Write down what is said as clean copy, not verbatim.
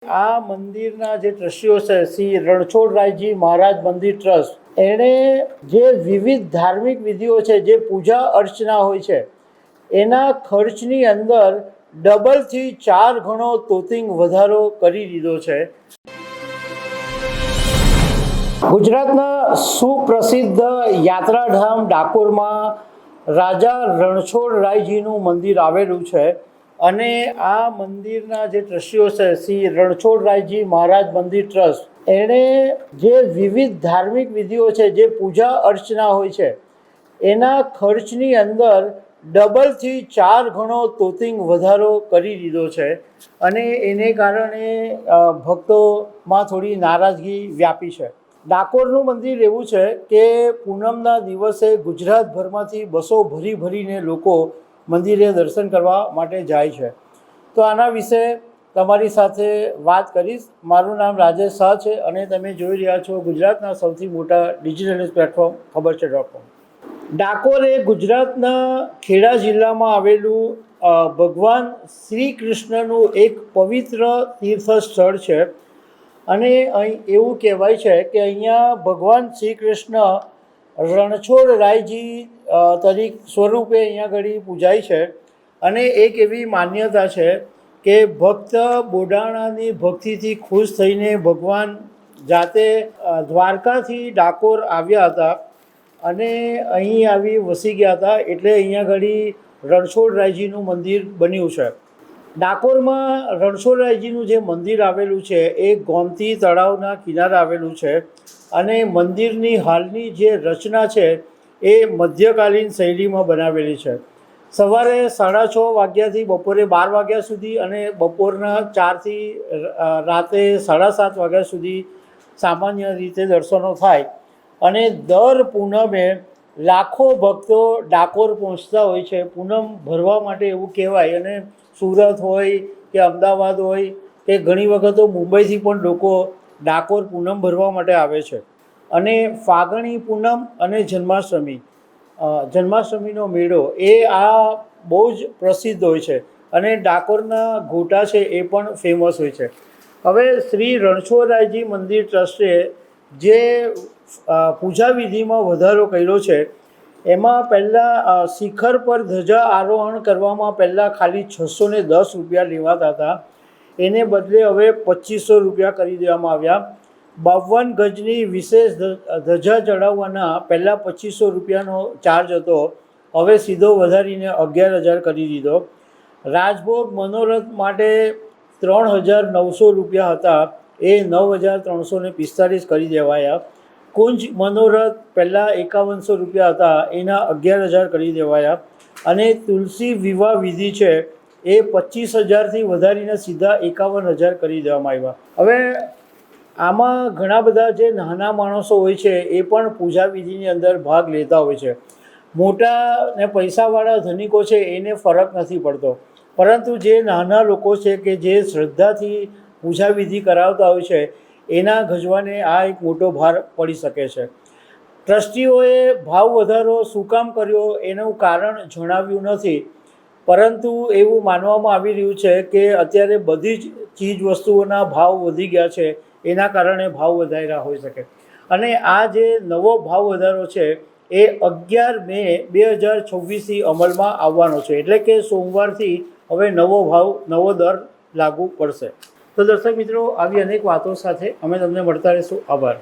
આ મંદિરના જે ટ્રસ્ટીઓ છે શ્રી રણછોડરાયજી મહારાજ મંદિર ટ્રસ્ટ, એણે જે વિવિધ ધાર્મિક વિધિઓ છે, જે પૂજા અર્ચના હોય છે, એના ખર્ચની અંદર ડબલથી 4 ગણો તોતિંગ વધારો કરી દીધો છે. ગુજરાતના સુપ્રસિદ્ધ યાત્રાધામ ડાકોરમાં રાજા રણછોડરાયજીનું મંદિર આવેલું છે અને આ મંદિરના જે ટ્રસ્ટીઓ છે શ્રી રણછોડરાયજી મહારાજ મંદિર ટ્રસ્ટ, એણે જે વિવિધ ધાર્મિક વિધિઓ છે, જે પૂજા અર્ચના હોય છે, એના ખર્ચની અંદર ડબલથી 4 ગણો તોતિંગ વધારો કરી દીધો છે અને એને કારણે ભક્તોમાં થોડી નારાજગી વ્યાપી છે. ડાકોરનું મંદિર એવું છે કે પૂનમના દિવસે ગુજરાતભરમાંથી બસો ભરીને લોકો મંદિરે દર્શન કરવા માટે જાય છે. તો આના વિશે તમારી સાથે વાત કરીશ. મારું નામ રાજેશ શાહ છે અને તમે જોઈ રહ્યા છો ગુજરાતના સૌથી મોટા ડિજિટલ ન્યૂઝ પ્લેટફોર્મ ખબર છે.com. ડાકોર એ ગુજરાતના ખેડા જિલ્લામાં આવેલું ભગવાન શ્રી કૃષ્ણનું એક પવિત્ર તીર્થ સ્થળ છે અને અહીં એવું કહેવાય છે કે અહીંયા ભગવાન શ્રી કૃષ્ણ રણછોડરાયજી સ્વરૂપે અહીંયા આગળ પૂજાય છે અને એક એવી માન્યતા છે કે ભક્ત બોડાણાની ભક્તિથી ખુશ થઈને ભગવાન જાતે દ્વારકાથી ડાકોર આવ્યા હતા અને અહીં આવી વસી ગયા હતા, એટલે અહીંયા આગળ રણછોડરાયજીનું મંદિર બન્યું છે. ડાકોરમાં રણછોડરાયજીનું જે મંદિર આવેલું છે એ ગોમતી તળાવના કિનારે આવેલું છે અને મંદિરની હાલની જે રચના છે એ મધ્યકાલીન શૈલીમાં બનાવેલી છે. સવારે 6:30 વાગ્યાથી બપોરે 12 વાગ્યા સુધી અને બપોરના 4થી રાતે 7:30 વાગ્યા સુધી સામાન્ય રીતે દર્શનો થાય અને દર પૂનમે લાખો ભક્તો ડાકોર પહોંચતા હોય છે. પૂનમ ભરવા માટે એવું કહેવાય અને સુરત હોય કે અમદાવાદ હોય કે ઘણી વખતો મુંબઈથી પણ લોકો ડાકોર પૂનમ ભરવા માટે આવે છે. અને ફાગણી પૂનમ અને જન્માષ્ટમીનો મેળો એ આ બહુ જ પ્રસિદ્ધ હોય છે અને ડાકોરના ગોટા છે એ પણ ફેમસ હોય છે. હવે શ્રી રણછોડરાયજી મંદિર ટ્રસ્ટે જે પૂજા વિધિમાં વધારો કર્યો છે એમાં પહેલાં શિખર પર ધજા આરોહણ કરવામાં પહેલાં ખાલી 610 રૂપિયા લેવાતા હતા, એને બદલે હવે 2500 રૂપિયા કરી દેવામાં આવ્યા. 52 ગજની વિશેષ ધજા ચડાવવાના પહેલાં 2500 રૂપિયાનો ચાર્જ હતો, હવે સીધો વધારીને 11,000 કરી દીધો. રાજભોગ મનોરથ માટે 3,900 રૂપિયા હતા, એ 9,345 કરી દેવાયા. કુંજ મનોરથ પહેલાં 5100 રૂપિયા હતા, એના 11,000 કરી દેવાયા. અને તુલસી વિવાહ વિધિ છે એ 25,000થી વધારીને સીધા 51,000 કરી દેવામાં આવ્યા. હવે આમાં ઘણા બધા જે નાના માણસો હોય છે એ પણ પૂજા વિધિની અંદર ભાગ લેતા હોય છે. મોટા ને પૈસાવાળા ધનિકો છે એને ફરક નથી પડતો, પરંતુ જે નાના લોકો છે કે જે શ્રદ્ધાથી પૂજા વિધિ કરાવતા હોય છે એના ગજવાને આ એક મોટો ભાર પડી શકે છે. ટ્રસ્ટીઓએ ભાવ વધારો શું કામ કર્યો એનું કારણ જણાવ્યું નથી, પરંતુ એવું માનવામાં આવી રહ્યું છે કે અત્યારે બધી જ ચીજ વસ્તુઓના ભાવ વધી ગયા છે, એના કારણે ભાવ વધાર્યા હોઈ શકે. અને આ જે નવો ભાવ વધારો છે એ 11 મે 2026થી અમલમાં આવવાનો છે, એટલે કે સોમવારથી હવે નવો દર લાગુ પડશે. તો દર્શક મિત્રો, આવી અનેક વાતો સાથે અમે તમને મળતા રહીશું. આભાર.